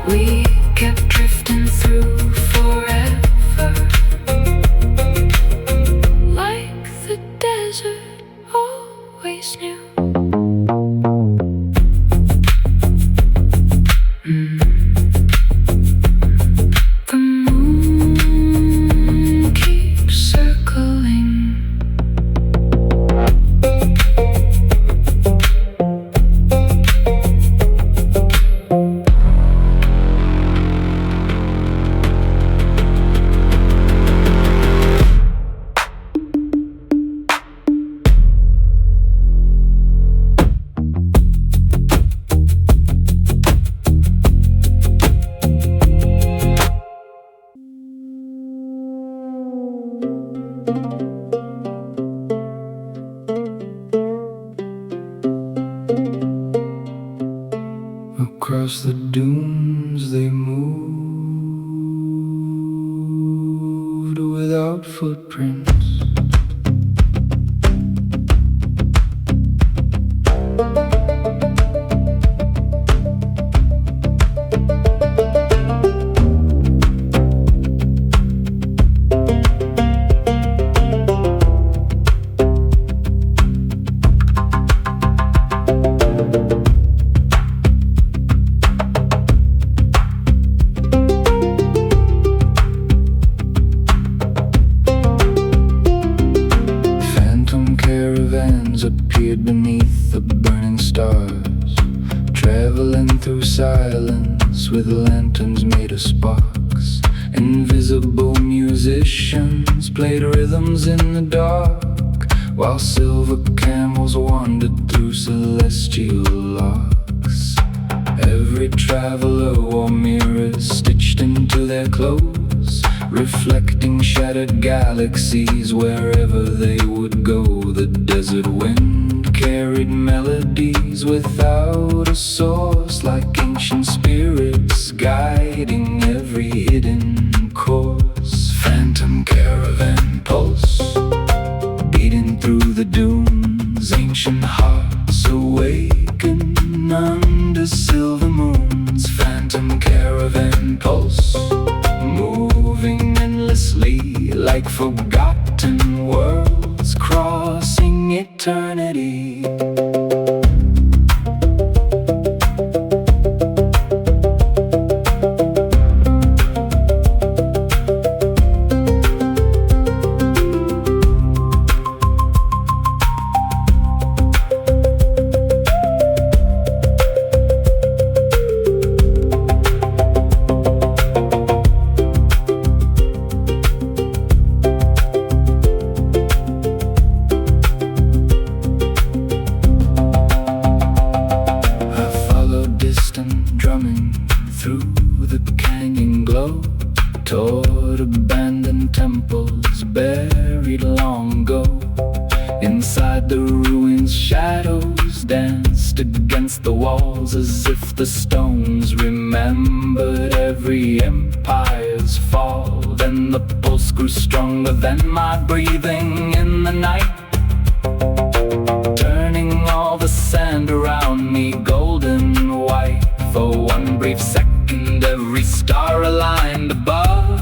we kept drifting through forever, like the desert always knew. The moon keeps circling. Across the dunes they moved without footprints. Caravans appeared beneath the burning stars, traveling through silence with lanterns made of sparks. Invisible musicians played rhythms in the dark, while silver camels wandered through celestial arcs. Every traveler wore mirrors stitched into their clothes, reflecting shattered galaxies wherever they would go. The desert wind carried melodies without a source, like ancient spirits guiding every hidden course. Phantom caravan pulse, beating through the dunes. Ancient hearts awaken under silver moons. Phantom caravan pulse, moving endlessly like forgotten worlds crossing eternity. walls as if the stones remembered every empire's fall. Then the pulse grew stronger than my breathing in the night, turning all the sand around me golden white. For one brief second every star aligned above,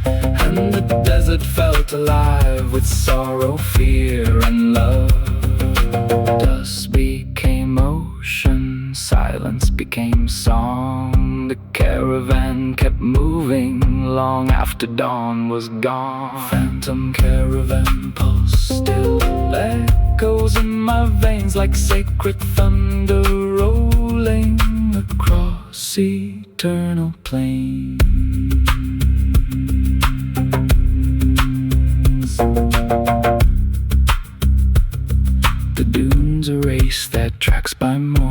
and the desert felt alive with sorrow, fear, and love. Dust became ocean, silence became song. The caravan kept moving long after dawn was gone. Phantom caravan pulse still echoes in my veins like sacred thunder rolling across eternal plains. The dunes erase their tracks by more.